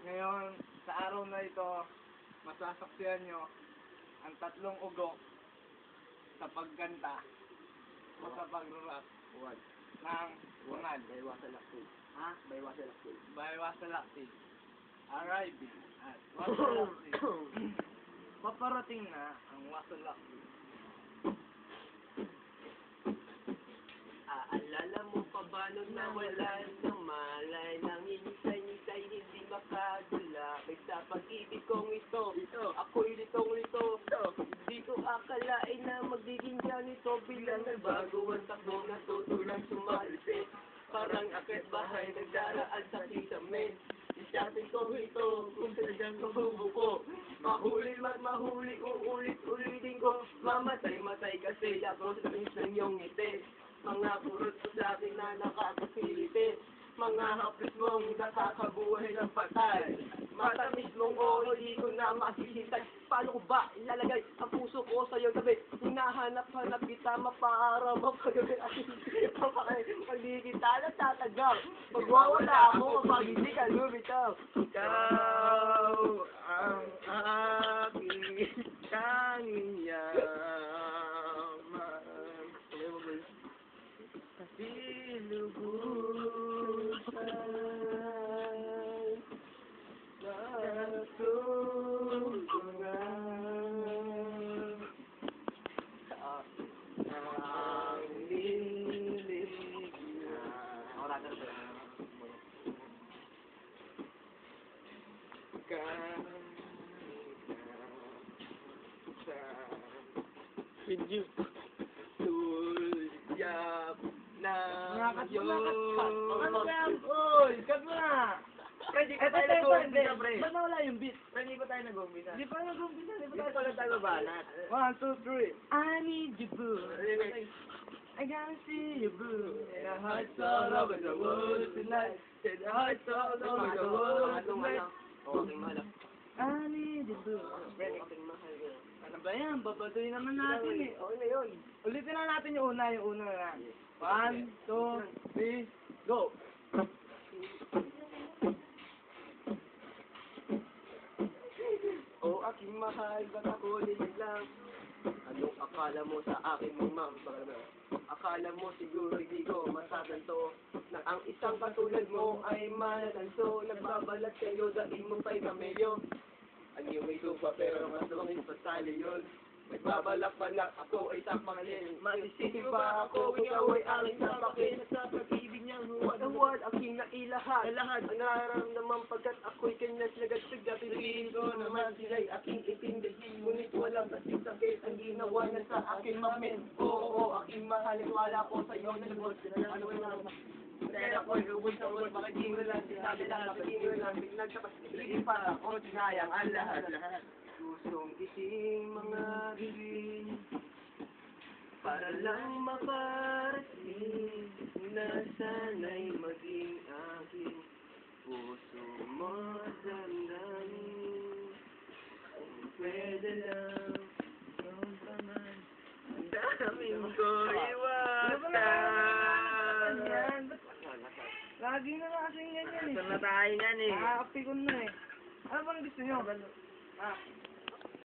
Ngayon, sa araw na ito, masasaksihan nyo ang tatlong ugok sa pagkanta o sa pag-rap ng Unad. Baywa sa laksin. Ha? Baywa sa laksin. Baywa sa Laksin. Arriving at Wasalaksin. Paparating na ang Wasalaksin. Aalala mo pa ba nung nawalan ng malay nang inisay-nisay hindi makadula kay sa pag-ibig kong ito ako'y litong-lito hindi ko akalain na magiging ganito bilang nagbago ang takbo natutulang sumalisi parang akit bahay nagdaraan sa kisame isyatin ko ito kung talagang mabubuko mahuli man mahuli kung ulit-ulitin ko mamatay-matay kasi ako sa tamis ng iyong ngiti mga purot ko sa akin na nakakapiliti mga hapis mong nakakabuhay ng patay matamis mong hindi ko na masisintay paano ko ba ilalagay ang puso ko sa iyong tabi hinahanap-hanap kita mapaaraw mo kagabi at hindi kita natatagaw magwawala ako kapag hindi ka lumitaw ikaw ang aking tanging yaman Silubusan natulungan ang liligyan tulyap na yun. Ano ba yan? Uy! Cut mo na! Pre, di pa tayo nag-umpisa, pre. Ba't nawala yung beat? Pre, di pa tayo nag-umpisa. Di pa nag-umpisa, di Di pa pa lang tayo babanat. 1, 2, 3. I need you, boo. I gotta see you, boo. And the heart's all over the world tonight. And the heart's all over the world tonight. Okay, mahal. I need you, boo. Pre, aking mahal yun. Ano ba yan? Babaduy naman natin eh. Okay na yun. Ulitin na natin yung una na. 1, 2, 3, go! Oh, aking mahal, ba't ako lang? Anong akala mo sa akin mong ma'am? Akala mo siguro hindi ko masasanto na ang isang katulad mo ay malatanso nagbabalat kayo dahil mo pa'y kamelyo ang iyong may lupa pero mas lumangin pa sa leyon nagbabalak-balak ako ay sampangin maisipin pa ako ikaw ay aking sapakin sa pag-ibig niyang huwad aking nailahat ang nararamdaman pagkat ako'y kanyas nagastig at piliin ko naman sila'y aking itindihin ngunit walang kasing sakit ang ginawa niya sa aking mamin oo aking mahal wala ko sa iyo nalubos ano ba naman kaya ako'y ubos sa ubos bakit di mo lang sinabi lang bakit di mo lang biglang sa pag-ibig para ako sinayang ang lahat pusong iting mga bibig para lang makarating na sana'y maging aking puso mo damdamin kung pwede lang noon pa man ang daming ko iwasan Lagi na nga kasing ganyan eh. saan na tayo yan eh Nakakapikon na eh. Ano bang gusto nyo? Ah.